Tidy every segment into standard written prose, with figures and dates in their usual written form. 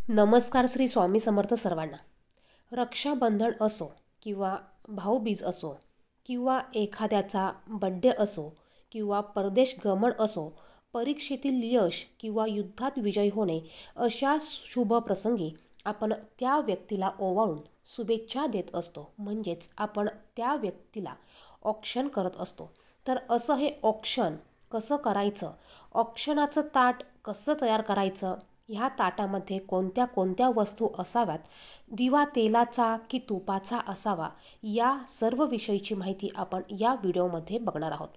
नमस्कार श्री स्वामी समर्थ सर्वांना. रक्षाबंधन असो किंवा भाऊबीज असो किंवा एखाद्याचा बड्डे असो किंवा परदेश गमन असो, परीक्षेतील यश किंवा युद्धात विजयी होणे अशा शुभ प्रसंगी आपण त्या व्यक्तीला ओवाळून शुभेच्छा देत असतो. म्हणजेच आपण त्या व्यक्तीला औक्षण करत असतो. तर असं हे औक्षण कसं करायचं, औक्षणाचं ताट कसं तयार करायचं, ह्या ताटामध्ये कोणत्या कोणत्या वस्तू असाव्यात, दिवा तेलाचा की तुपाचा असावा, या सर्व विषयीची माहिती आपण या व्हिडिओमध्ये बघणार आहोत.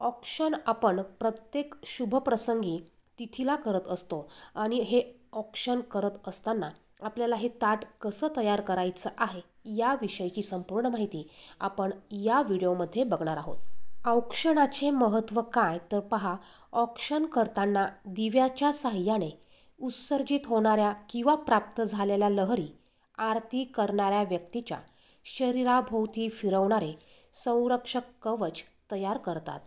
औक्षण आपण प्रत्येक शुभप्रसंगी तिथीला करत असतो आणि हे औक्षण करत असताना आपल्याला हे ताट कसं तयार करायचं आहे याविषयीची संपूर्ण माहिती आपण या व्हिडिओमध्ये बघणार आहोत. औक्षणाचे महत्त्व काय तर पहा, औक्षण करताना दिव्याच्या साहाय्याने उत्सर्जित होणाऱ्या किंवा प्राप्त झालेल्या लहरी आरती करणाऱ्या व्यक्तीच्या शरीराभोवती फिरवणारे संरक्षक कवच तयार करतात.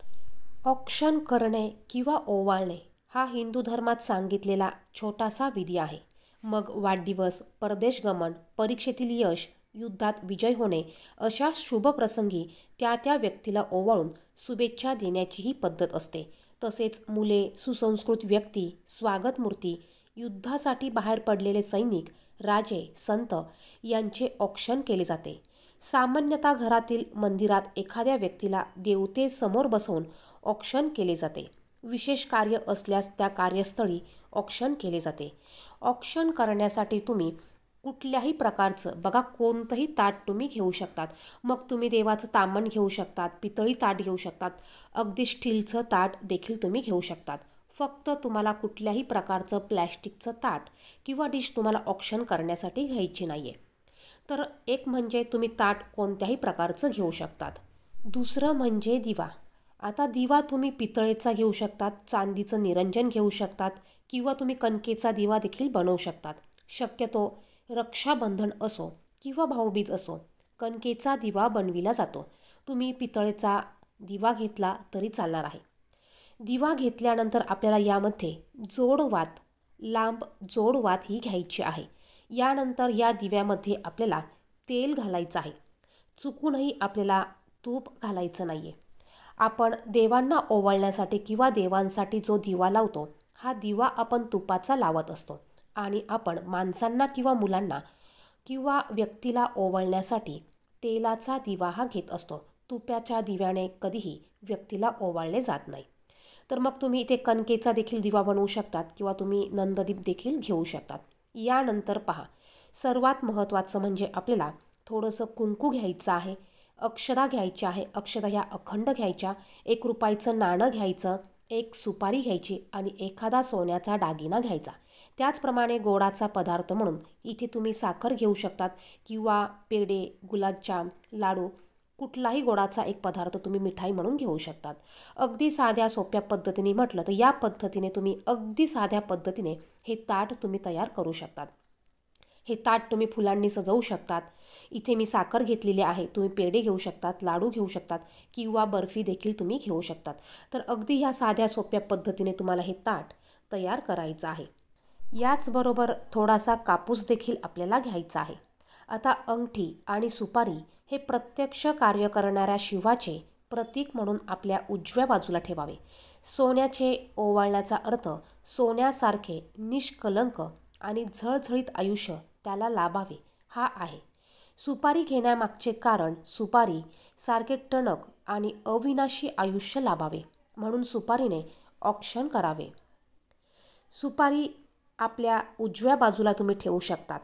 औक्षण करणे किंवा ओवाळणे हा हिंदू धर्मात सांगितलेला छोटासा विधी आहे. मग वाढदिवस, परदेशगमन, परीक्षेतील यश, युद्धात विजय होणे अशा शुभप्रसंगी त्या त्या व्यक्तीला ओवाळून शुभेच्छा देण्याची ही पद्धत असते. तसेच मुले, सुसंस्कृत व्यक्ती, स्वागत मूर्ती, युद्धासाठी बाहेर पडलेले सैनिक, राजे, संत यांचे औक्षण केले जाते. सामान्यतः घरातील मंदिरात एखाद्या व्यक्तीला देवतेसमोर बसवून औक्षण केले जाते. विशेष कार्य असल्यास त्या कार्यस्थळी औक्षण केले जाते. औक्षण करण्यासाठी तुम्ही कुठल्याही प्रकारचं बघा, कोणतंही ताट तुम्ही घेऊ शकतात. मग तुम्ही देवाचं तामण घेऊ शकतात, पितळी ताट घेऊ शकतात, अगदी स्टीलचं ताट देखील तुम्ही घेऊ शकतात. फक्त तुम्हाला कुठल्याही प्रकारचं प्लॅस्टिकचं ताट किंवा डिश तुम्हाला औक्षण करण्यासाठी घ्यायची नाही आहे. तर एक म्हणजे तुम्ही ताट कोणत्याही प्रकारचं घेऊ शकतात. दुसरं म्हणजे दिवा. आता दिवा तुम्ही पितळेचा घेऊ शकतात, चांदीचं निरंजन घेऊ शकतात किंवा तुम्ही कणकेचा दिवा देखील बनवू शकतात. शक्यतो रक्षाबंधन असो किंवा भाऊबीज असो, कणकेचा दिवा बनविला जातो. तुम्ही पितळेचा दिवा घेतला तरी चालणार आहे. दिवा घेतल्यानंतर आपल्याला यामध्ये जोडवात, लांब जोडवात ही घ्यायची आहे. यानंतर या दिव्यामध्ये आपल्याला तेल घालायचं आहे. चुकूनही आपल्याला तूप घालायचं नाही आहे. आपण देवांना ओवाळण्यासाठी किंवा देवांसाठी जो दिवा लावतो, हा दिवा आपण तुपाचा लावत असतो आणि आपण माणसांना किंवा मुलांना किंवा व्यक्तीला ओवाळण्यासाठी तेलाचा दिवा हा घेत असतो. तुपाच्या दिव्याने कधीही व्यक्तीला ओवाळले जात नाही. तर मग तुम्ही इथे कणकेचा देखील दिवा बनवू शकतात किंवा तुम्ही नंददीप देखील घेऊ शकतात. यानंतर पहा, सर्वात महत्त्वाचं म्हणजे आपल्याला थोडंसं कुंकू घ्यायचं आहे, अक्षता घ्यायची आहे. अक्षता ह्या अखंड घ्यायच्या, 1 रुपयाचं नाणं घ्यायचं, 1 सुपारी घ्यायची आणि एखादा सोन्याचा दागिना घ्यायचा. त्याचप्रमाणे गोडाचा पदार्थ म्हणून इथे तुम्ही साखर घेऊ शकतात किंवा पेढे, गुलाबजाम, लाडू, कुठलाही गोडाचा एक पदार्थ तुम्ही मिठाई म्हणून घेऊ शकतात. अगदी साध्या सोप्या पद्धतीने म्हटलं तर या पद्धतीने तुम्ही अगदी साध्या पद्धतीने हे ताट तुम्ही तयार करू शकतात. हे ताट तुम्ही फुलांनी सजवू शकतात. इथे मी साखर घेतलेली आहे, तुम्ही पेढे घेऊ शकतात, लाडू घेऊ शकतात किंवा बर्फी देखील तुम्ही घेऊ शकतात. तर अगदी ह्या साध्या सोप्या पद्धतीने तुम्हाला हे ताट तयार करायचं आहे. याचबरोबर थोडासा कापूस देखील आपल्याला घ्यायचा आहे. आता अंगठी आणि सुपारी हे प्रत्यक्ष कार्य करणाऱ्या शिवाचे प्रतीक म्हणून आपल्या उजव्या बाजूला ठेवावे. सोन्याचे ओवाळण्याचा अर्थ सोन्यासारखे निष्कलंक आणि झळझळीत आयुष्य त्याला लाभावे हा आहे. सुपारी घेण्यामागचे कारण सुपारी सारखे टणक आणि अविनाशी आयुष्य लाभावे म्हणून सुपारीने औक्षण करावे. सुपारी आपल्या उजव्या बाजूला तुम्ही ठेवू शकतात.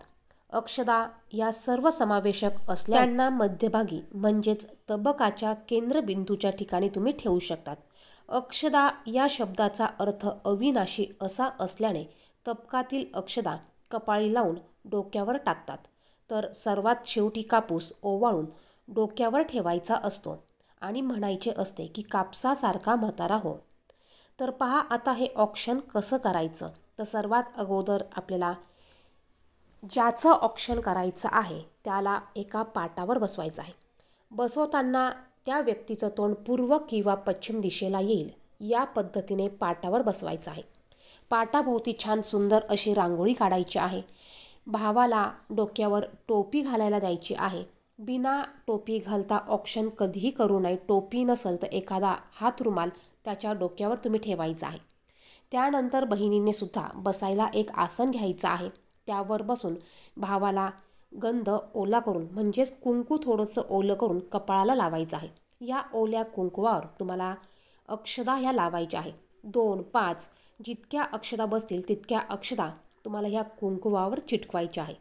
अक्षता या सर्व समावेशक असल्याने मध्यभागी म्हणजेच तबकाच्या केंद्रबिंदूच्या ठिकाणी तुम्ही ठेवू शकतात. अक्षता या शब्दाचा अर्थ अविनाशी असा असल्याने तबकातील अक्षता कपाळी लावून डोक्यावर टाकतात. तर सर्वात शेवटी कापूस ओवाळून डोक्यावर ठेवायचा असतो आणि म्हणायचे असते की कापसासारखा म्हातारा हो. तर पहा, आता हे औक्षण कसं करायचं. तर सर्वात अगोदर आपल्याला ज्याचं औक्षण करायचं आहे त्याला एका पाटावर बसवायचं आहे. बसवताना त्या व्यक्तीचं तोंड पूर्व किंवा पश्चिम दिशेला येईल या पद्धतीने पाटावर बसवायचं आहे. पाटाभोवती छान सुंदर अशी रांगोळी काढायची आहे. भावाला डोक्यावर टोपी घालायला द्यायची आहे. बिना टोपी घालता औक्षण कधीही करू नये. टोपी नसेल तर एखादा हात रुमाल त्याच्या डोक्यावर तुम्ही ठेवायचा आहे. त्यानंतर बहिणीने सुद्धा बसायला एक आसन घ्यायचं आहे. त्यावर बसून भावाला गंध ओला करून म्हणजेच कुंकू थोडंसं ओलं करून कपाळाला लावायचं आहे. या ओल्या कुंकवावर तुम्हाला अक्षदा ह्या लावायच्या आहे. 2, 5 जितक्या अक्षदा बसतील तितक्या अक्षदा तुम्हाला ह्या कुंकवावर चिटकवायच्या आहे.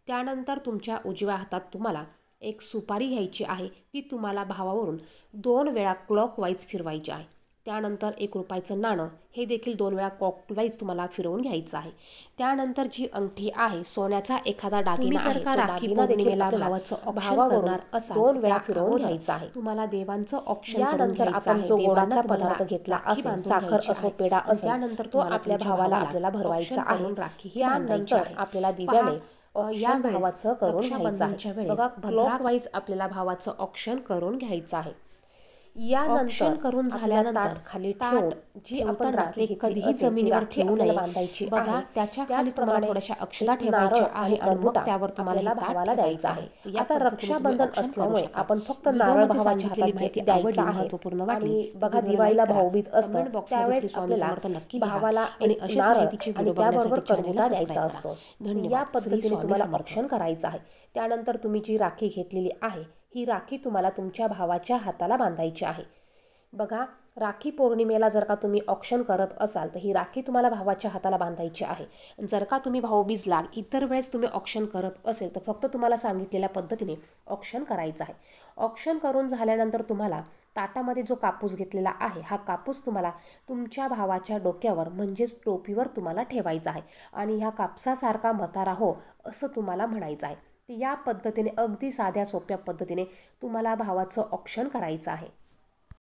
त्यानंतर तुमच्या उजव्या हातात तुम्हाला एक सुपारी घ्यायची आहे. ती तुम्हाला भावावरून 2 वेळा क्लॉकवाईज फिरवायची आहे. त्यानंतर 1 रुपयाचं नाणं हे देखील 2 वेळा क्लॉकवाईज तुम्हाला फिरवून घ्यायचं आहे. त्यानंतर जी अंगठी आहे सोन्याचा एखादा दागिना आहे, तो दागिना देखील भावाचं औक्षण करणार असाल 2 वेळा फिरवून घ्यायचं आहे. तुम्हाला देवांचं औक्षण करून घ्यायचं आहे. जो गोडाचा पदार्थ घेतला असेल, साखर असो, पेढा असेल, त्यानंतर तो आपल्या भावाला आपल्याला भरवायचा आहे. त्यानंतर आपल्याला दिव्याने या भावाचं करून घ्यायचं आहे. बघा, क्लॉकवाईज आपल्याला भावाचं औक्षण करून घ्यायचं आहे. यानंतर करून झाल्यानंतर खाली जी आपण राखी कधीही जमिनीवर ठेवू नये. बांधायची बघा, त्याच्या खाली तुम्हाला थोड्याशा अक्षदा ठेवायच्या आहे आणि मग त्यावर तुम्हाला भावाला द्यायचा आहे. आता रक्षाबंधन असल्यामुळे आपण फक्त नारळ भावाच्या हातात द्यायचा आहे. आणि बघा, दिवाळीला भाऊबीज असतं त्यावेळेस आपल्याला भावाला एक नारळ आणि त्याबरोबर करबुडा द्यायचा असतो. या पद्धतीने तुम्हाला औक्षण करायचं आहे. त्यानंतर तुम्ही जी राखी घेतलेली आहे ही राखी तुम्हाला तुमच्या भावाच्या हाताला बांधायची आहे. बघा, राखी पौर्णिमेला जर का तुम्ही औक्षण करत असाल तर ही राखी तुम्हाला भावाच्या हाताला बांधायची आहे. जर का तुम्ही भाऊबीजला इतर वेळेस तुम्ही औक्षण करत असेल तर फक्त तुम्हाला सांगितलेल्या पद्धतीने औक्षण करायचं आहे. औक्षण करून झाल्यानंतर तुम्हाला ताटामध्ये जो कापूस घेतलेला आहे हा कापूस तुम्हाला तुमच्या भावाच्या डोक्यावर म्हणजेच टोपीवर तुम्हाला ठेवायचा आहे आणि ह्या कापसासारखा म्हातारा हो असं तुम्हाला म्हणायचं आहे. या पद्धतीने अगदी साध्या सोप्या पद्धतीने तुम्हाला भावाचं औक्षण करायचं आहे.